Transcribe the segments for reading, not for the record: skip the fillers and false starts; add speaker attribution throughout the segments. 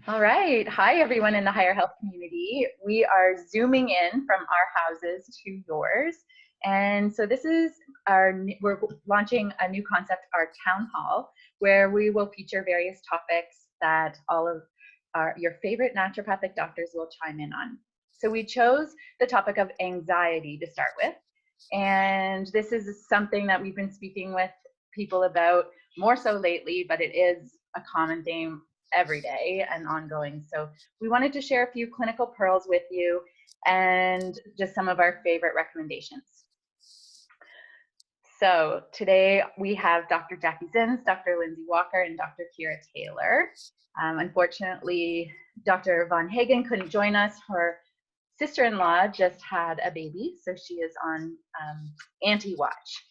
Speaker 1: All right. Hi, everyone in the higher health community. We are zooming in from our houses to yours. And so this is we're launching a new concept, our town hall, where we will feature various topics that all of your favorite naturopathic doctors will chime in on. So we chose the topic of anxiety to start with. And this is something that we've been speaking with people about more so lately, but it is a common theme every day and ongoing. So we wanted to share a few clinical pearls with you and just some of our favorite recommendations. So today we have Dr. Jacqui Zins, Dr. Lindsey Walker, and Dr. Keara Taylor. Unfortunately, Dr. Von Hagen couldn't join us. Her sister-in-law just had a baby, so she is on anti-watch.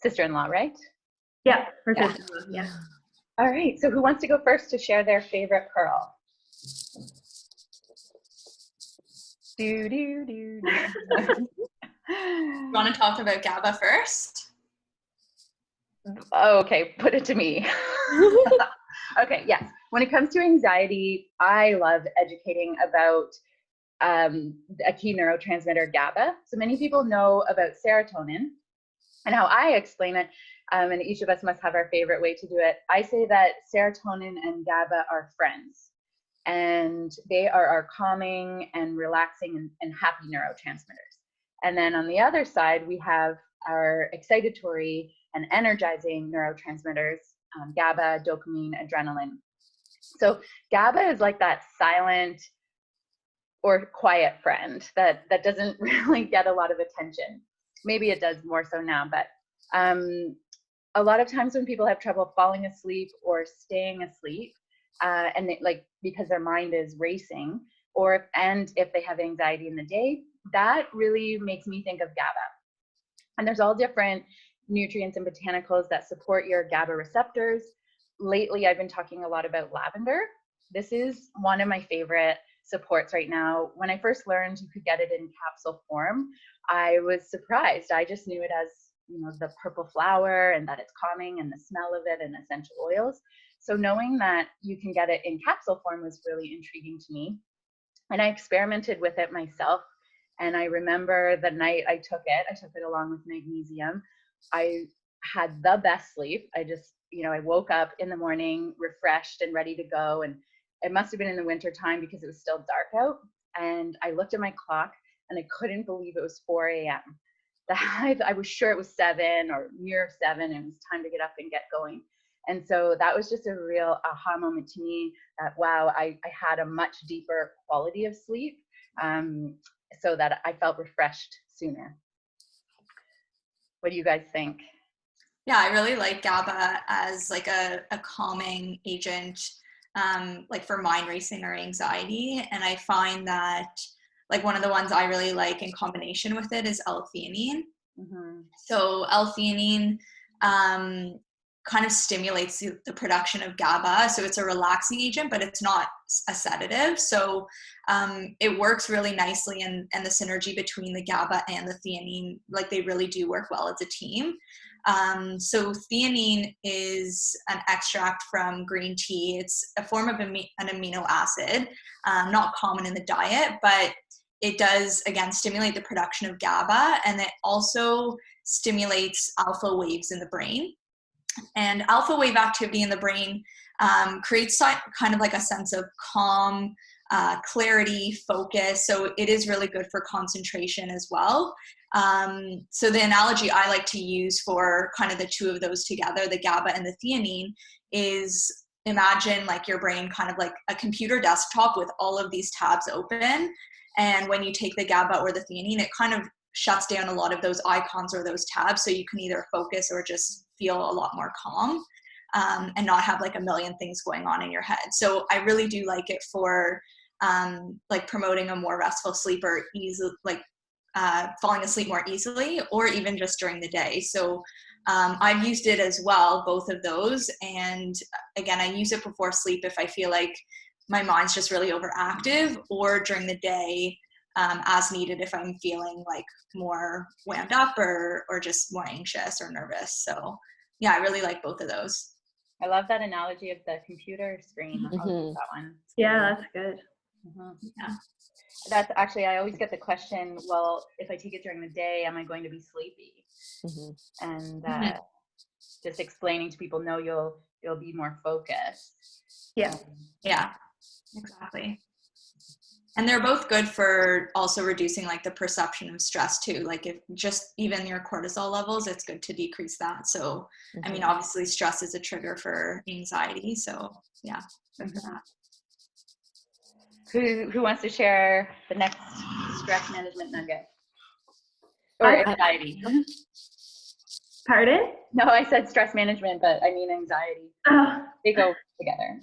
Speaker 1: Sister-in-law, right?
Speaker 2: Yeah, her sister-in-law, yeah.
Speaker 1: All right, so who wants to go first to share their favorite pearl?
Speaker 3: You want to talk about GABA first?
Speaker 1: Oh, okay, put it to me. Okay, yes. When it comes to anxiety, I love educating about a key neurotransmitter, GABA. So many people know about serotonin and how I explain it, and each of us must have our favorite way to do it. I say that serotonin and GABA are friends, and they are our calming and relaxing and happy neurotransmitters. And then on the other side, we have our excitatory and energizing neurotransmitters, GABA, dopamine, adrenaline. So GABA is like that silent or quiet friend that doesn't really get a lot of attention. Maybe it does more so now, but a lot of times when people have trouble falling asleep or staying asleep, and because their mind is racing, and if they have anxiety in the day, that really makes me think of GABA. And there's all different nutrients and botanicals that support your GABA receptors. Lately, I've been talking a lot about lavender. This is one of my favorite supports right now. When I first learned you could get it in capsule form, I was surprised. I just knew it as, the purple flower and that it's calming and the smell of it and essential oils. So knowing that you can get it in capsule form was really intriguing to me. And I experimented with it myself. And I remember the night I took it along with magnesium. I had the best sleep. I just, I woke up in the morning refreshed and ready to go. And it must have been in the winter time because it was still dark out. And I looked at my clock and I couldn't believe it was 4 a.m. I was sure it was 7 or near 7 and it was time to get up and get going. And so that was just a real aha moment to me that, wow, I had a much deeper quality of sleep, so that I felt refreshed sooner. What do you guys think?
Speaker 3: Yeah, I really like GABA as like a calming agent, like for mind racing or anxiety. And I find that like one of the ones I really like in combination with it is L-theanine. Mm-hmm. So L-theanine kind of stimulates the production of GABA. So it's a relaxing agent, but it's not a sedative. So it works really nicely, and the synergy between the GABA and the theanine, like they really do work well as a team. So theanine is an extract from green tea. It's a form of an amino acid, not common in the diet, but it does, again, stimulate the production of GABA, and it also stimulates alpha waves in the brain. And alpha wave activity in the brain creates kind of like a sense of calm, clarity, focus. So it is really good for concentration as well. So the analogy I like to use for kind of the two of those together, the GABA and the theanine, is imagine like your brain kind of like a computer desktop with all of these tabs open. And when you take the GABA or the theanine, it kind of shuts down a lot of those icons or those tabs, so you can either focus or just feel a lot more calm, and not have like a million things going on in your head. So I really do like it for like promoting a more restful sleep, or falling asleep more easily, or even just during the day. So I've used it as well, both of those. And again, I use it before sleep if I feel like my mind's just really overactive, or during the day as needed if I'm feeling like more wound up or just more anxious or nervous. So yeah, I really like both of those.
Speaker 1: I love that analogy of the computer screen. I'll use that one.
Speaker 2: Yeah, that's good.
Speaker 3: Yeah.
Speaker 1: That's actually, I always get the question, well, if I take it during the day, am I going to be sleepy? And just explaining to people, no, you'll be more focused.
Speaker 2: Yeah.
Speaker 3: Yeah, exactly. And they're both good for also reducing like the perception of stress too. Like if just even your cortisol levels, it's good to decrease that. So, I mean, obviously stress is a trigger for anxiety. So yeah, good for that.
Speaker 1: Who wants to share the next stress management nugget? Or anxiety.
Speaker 2: Pardon?
Speaker 1: No, I said stress management, but I mean anxiety. They go together.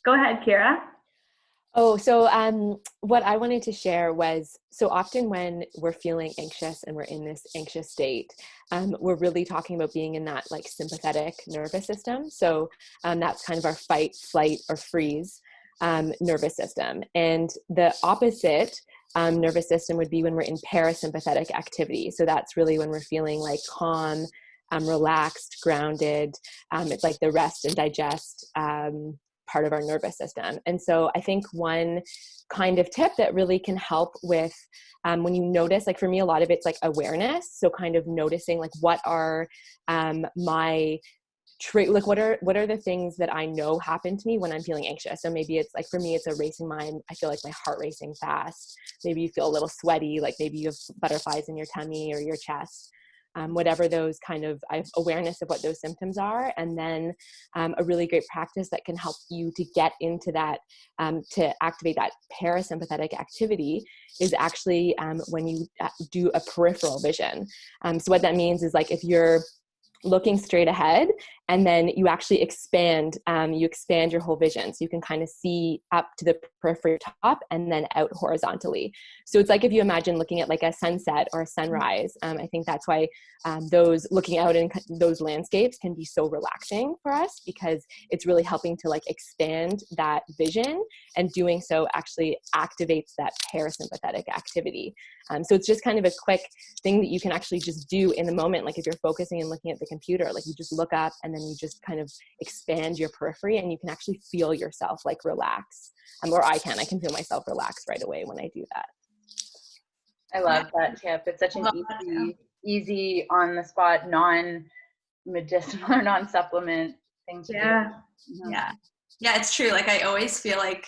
Speaker 2: Go ahead, Keara.
Speaker 4: Oh, so what I wanted to share was, so often when we're feeling anxious and we're in this anxious state, we're really talking about being in that like sympathetic nervous system. So that's kind of our fight, flight, or freeze nervous system. And the opposite nervous system would be when we're in parasympathetic activity. So that's really when we're feeling like calm, relaxed, grounded. It's like the rest and digest part of our nervous system. And so I think one kind of tip that really can help with when you notice, like for me, a lot of it's like awareness. So kind of noticing like what are my like what are the things that I know happen to me when I'm feeling anxious. So maybe it's like, for me, it's a racing mind. I feel like my heart racing fast. Maybe you feel a little sweaty, like maybe you have butterflies in your tummy or your chest. Whatever those kind of, I have awareness of what those symptoms are. And then a really great practice that can help you to get into that, to activate that parasympathetic activity is actually when you do a peripheral vision. So what that means is like if you're looking straight ahead and then you actually expand your whole vision. So you can kind of see up to the periphery top and then out horizontally. So it's like if you imagine looking at like a sunset or a sunrise. I think that's why those looking out in those landscapes can be so relaxing for us, because it's really helping to like expand that vision, and doing so actually activates that parasympathetic activity. So it's just kind of a quick thing that you can actually just do in the moment. Like if you're focusing and looking at the computer, like you just look up and then you just kind of expand your periphery, and you can actually feel yourself like relax. Or I can feel myself relax right away when I do that.
Speaker 1: I love that tip. It's such an easy on the spot, non-medicinal or non-supplement thing to do.
Speaker 3: Yeah, it's true. Like I always feel like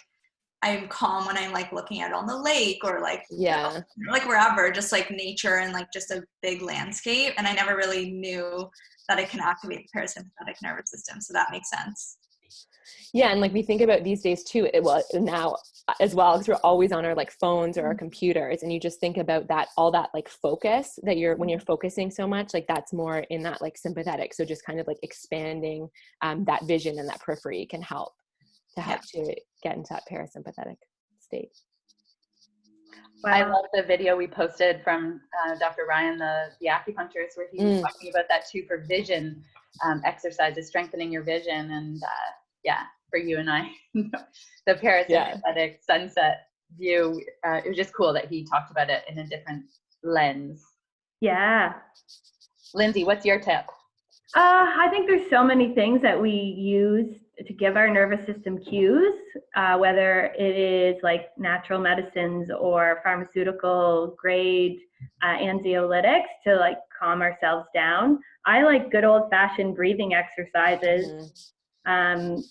Speaker 3: I'm calm when I'm like looking out on the lake or like, like wherever, just like nature and like just a big landscape. And I never really knew that it can activate the parasympathetic nervous system. So that makes sense.
Speaker 4: Yeah. And like we think about these days too, now as well, because we're always on our like phones or our computers, and you just think about that, all that like focus that when you're focusing so much, like that's more in that like sympathetic. So just kind of like expanding that vision and that periphery can help to get into that parasympathetic state.
Speaker 1: Wow. I love the video we posted from Dr. Ryan, the acupuncturist, where he was talking about that too for vision exercises, strengthening your vision. And for you and I, the parasympathetic sunset view, it was just cool that he talked about it in a different lens.
Speaker 2: Yeah.
Speaker 1: Lindsey, what's your tip?
Speaker 2: I think there's so many things that we use to give our nervous system cues, whether it is like natural medicines or pharmaceutical grade anxiolytics to like calm ourselves down. I like good old fashioned breathing exercises.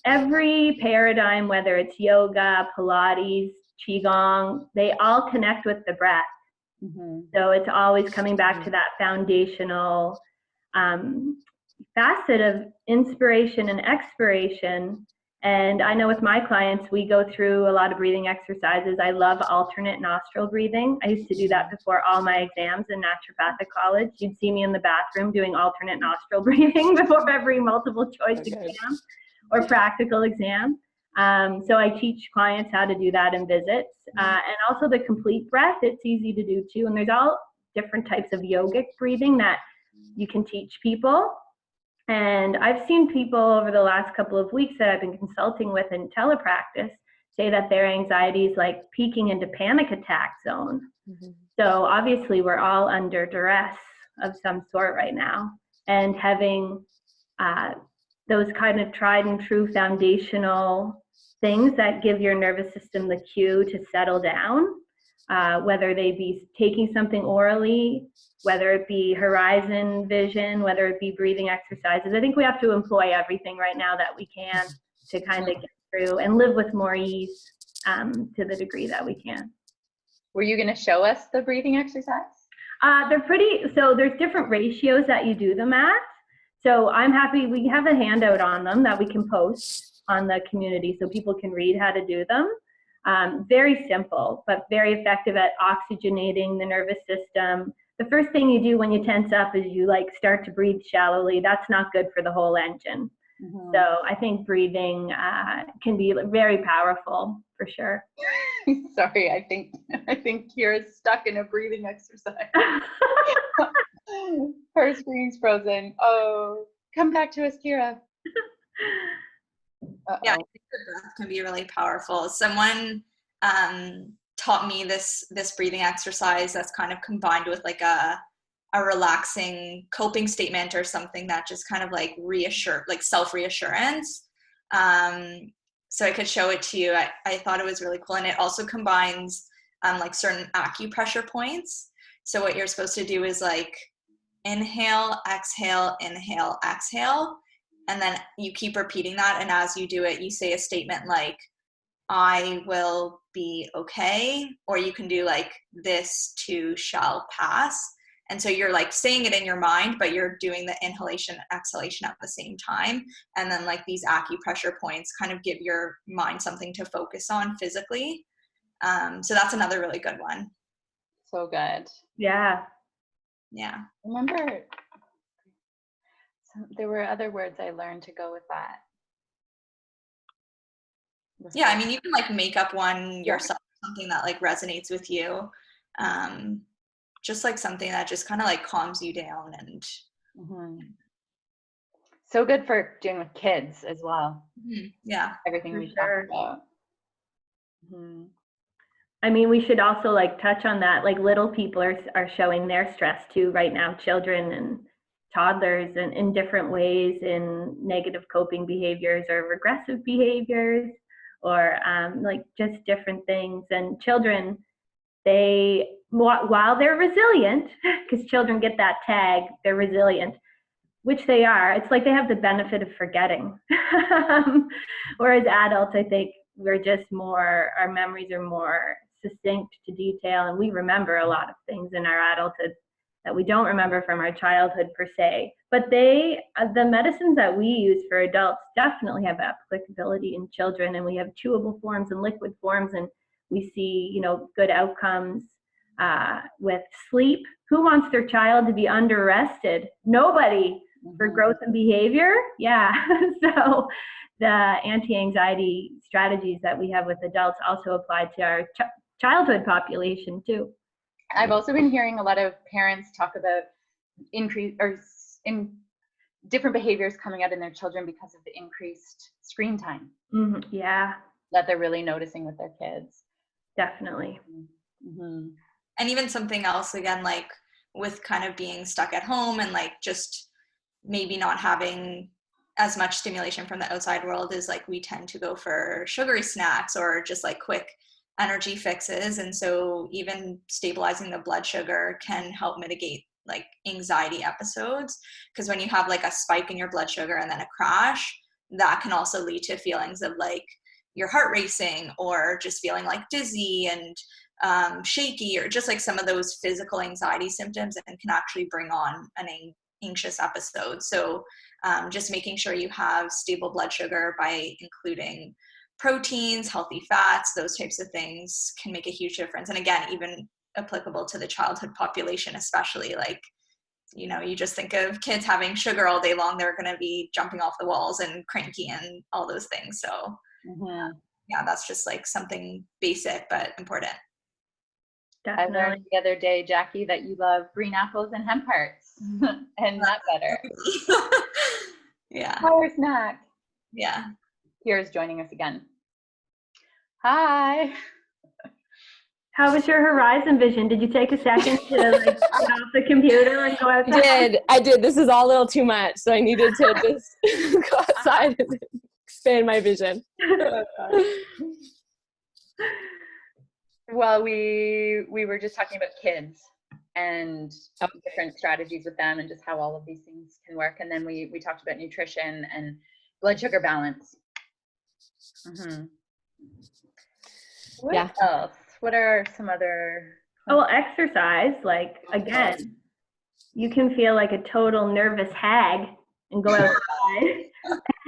Speaker 2: Every paradigm, whether it's yoga, Pilates, Qigong, they all connect with the breath. So it's always coming back to that foundational facet of inspiration and expiration. And I know with my clients, we go through a lot of breathing exercises. I love alternate nostril breathing. I used to do that before all my exams in naturopathic college. You'd see me in the bathroom doing alternate nostril breathing before every multiple choice exam or practical exam. So I teach clients how to do that in visits. And also the complete breath, it's easy to do too. And there's all different types of yogic breathing that you can teach people. And I've seen people over the last couple of weeks that I've been consulting with in telepractice say that their anxiety is like peaking into panic attack zone. So obviously we're all under duress of some sort right now. And having those kind of tried and true foundational things that give your nervous system the cue to settle down, whether they be taking something orally, whether it be horizon vision, whether it be breathing exercises. I think we have to employ everything right now that we can to kind of get through and live with more ease to the degree that we can.
Speaker 1: Were you going to show us the breathing exercise?
Speaker 2: They're pretty, so there's different ratios that you do them at. So I'm happy, we have a handout on them that we can post on the community so people can read how to do them. Very simple, but very effective at oxygenating the nervous system. The first thing you do when you tense up is you like start to breathe shallowly. That's not good for the whole engine. Mm-hmm. So I think breathing can be very powerful for sure.
Speaker 1: Sorry, I think Keara's stuck in a breathing exercise. Her screen's frozen. Oh, come back to us, Keara.
Speaker 3: Yeah, I think the breath can be really powerful. Someone taught me this breathing exercise that's kind of combined with like a relaxing coping statement or something that just kind of like self-reassurance. So I could show it to you. I thought it was really cool. And it also combines like certain acupressure points. So what you're supposed to do is like inhale, exhale, exhale. And then you keep repeating that. And as you do it, you say a statement like, I will be okay. Or you can do like, this too shall pass. And so you're like saying it in your mind, but you're doing the inhalation, exhalation at the same time. And then like these acupressure points kind of give your mind something to focus on physically. So that's another really good one.
Speaker 1: So good.
Speaker 2: Yeah.
Speaker 3: Yeah.
Speaker 1: Remember, there were other words I learned to go with that.
Speaker 3: Yeah, I mean, you can like make up one yourself, something that like resonates with you. Just like something that just kind of like calms you down and
Speaker 1: so good for doing with kids as well.
Speaker 3: Yeah,
Speaker 1: everything we talked about.
Speaker 2: I mean, we should also like touch on that. Like little people are showing their stress too right now, children and toddlers, and in different ways, in negative coping behaviors or regressive behaviors, or like just different things. And children, while they're resilient, because children get that tag, they're resilient, which they are, it's like they have the benefit of forgetting. Whereas adults, I think we're just more, our memories are more succinct to detail, and we remember a lot of things in our adulthood that we don't remember from our childhood per se. But the medicines that we use for adults definitely have applicability in children, and we have chewable forms and liquid forms, and we see, good outcomes with sleep. Who wants their child to be under-rested? Nobody. For growth and behavior, yeah. So the anti-anxiety strategies that we have with adults also apply to our childhood population too.
Speaker 1: I've also been hearing a lot of parents talk about different behaviors coming out in their children because of the increased screen time.
Speaker 2: Yeah.
Speaker 1: That they're really noticing with their kids.
Speaker 2: Definitely.
Speaker 3: And even something else, again, like with kind of being stuck at home and like just maybe not having as much stimulation from the outside world, is like we tend to go for sugary snacks or just like quick energy fixes. And so even stabilizing the blood sugar can help mitigate like anxiety episodes, because when you have like a spike in your blood sugar and then a crash, that can also lead to feelings of like your heart racing or just feeling like dizzy and shaky, or just like some of those physical anxiety symptoms, and can actually bring on an anxious episode. So just making sure you have stable blood sugar by including proteins, healthy fats, those types of things can make a huge difference. And again, even applicable to the childhood population, especially like, you just think of kids having sugar all day long, they're going to be jumping off the walls and cranky and all those things. So yeah, that's just like something basic but important.
Speaker 2: Definitely.
Speaker 1: I learned the other day, Jacqui, that you love green apples and hemp hearts and nut butter.
Speaker 3: Yeah.
Speaker 1: Power snack.
Speaker 3: Yeah.
Speaker 1: Keara's joining us again. Hi.
Speaker 2: How was your horizon vision? Did you take a second to like get off the computer and go outside?
Speaker 4: I did. This is all a little too much, so I needed to just go outside and expand my vision.
Speaker 1: Well, we were just talking about kids and different strategies with them and just how all of these things can work. And then we talked about nutrition and blood sugar balance. Mm-hmm. What else? What are some other?
Speaker 2: Oh, well, exercise. Like, again, you can feel like a total nervous hag and go outside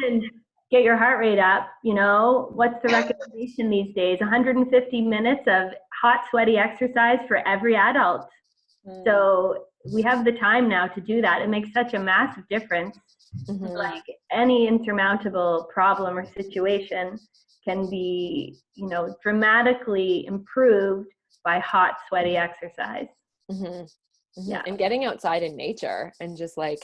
Speaker 2: and get your heart rate up. You know, what's the recommendation these days? 150 minutes of hot, sweaty exercise for every adult. So we have the time now to do that. It makes such a massive difference. Mm-hmm. Like any insurmountable problem or situation can be, you know, dramatically improved by hot, sweaty exercise.
Speaker 4: Mm-hmm. Mm-hmm. Yeah. And getting outside in nature and just like,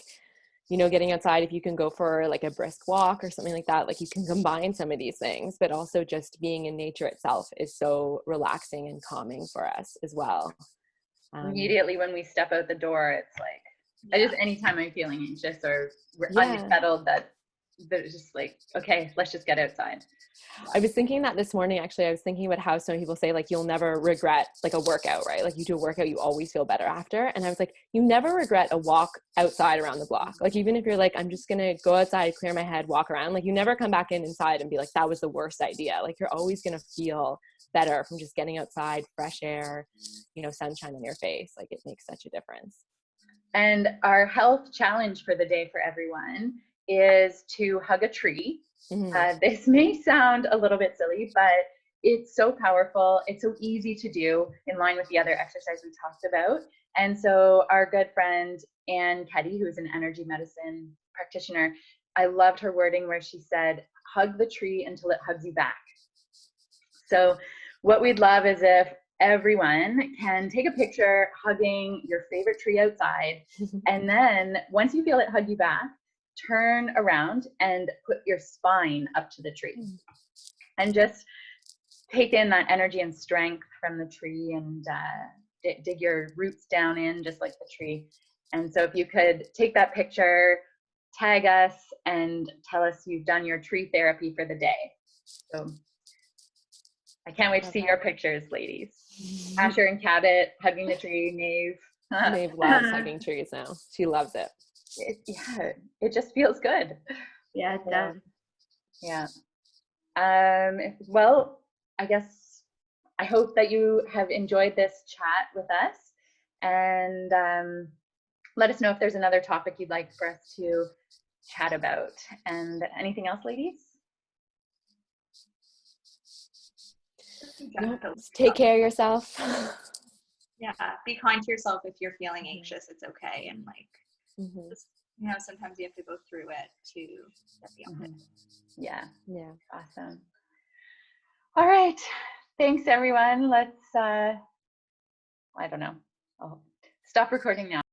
Speaker 4: you know, getting outside, if you can go for like a brisk walk or something like that, like you can combine some of these things, but also just being in nature itself is so relaxing and calming for us as well.
Speaker 1: Immediately when we step out the door, it's like, I just, anytime I'm feeling anxious or unsettled, that it's just like, okay, let's just get outside.
Speaker 4: I was thinking that this morning, actually. I was thinking about how some people say like you'll never regret like a workout, right? Like you do a workout, you always feel better after. And I was like, you never regret a walk outside around the block. Like even if you're like, I'm just gonna go outside, clear my head, walk around, like you never come back inside and be like, that was the worst idea. Like you're always gonna feel better from just getting outside, fresh air, you know, sunshine on your face. Like it makes such a difference.
Speaker 1: And our health challenge for the day for everyone is to hug a tree. Mm-hmm. This may sound a little bit silly, but it's so powerful. It's so easy to do in line with the other exercise we talked about. And so our good friend, Ann Keddy, who is an energy medicine practitioner, I loved her wording where she said, hug the tree until it hugs you back. So what we'd love is if everyone can take a picture hugging your favorite tree outside. And then once you feel it hug you back, turn around and put your spine up to the tree and just take in that energy and strength from the tree and dig your roots down in just like the tree. And so if you could take that picture, tag us and tell us you've done your tree therapy for the day. So I can't wait to see your pictures, ladies. Asher and Cabot hugging the tree, Maeve.
Speaker 4: Maeve loves hugging trees now. She loves it.
Speaker 1: It just feels good.
Speaker 2: Yeah, it does.
Speaker 1: Yeah. Well, I guess I hope that you have enjoyed this chat with us, and let us know if there's another topic you'd like for us to chat about. And anything else, ladies?
Speaker 4: Take care of yourself.
Speaker 3: Yeah, be kind to yourself if you're feeling anxious. It's okay, and like just, you know, sometimes you have to go through it to get beyond it.
Speaker 1: Yeah, awesome. All right, thanks everyone. Let's I don't know, I'll stop recording now.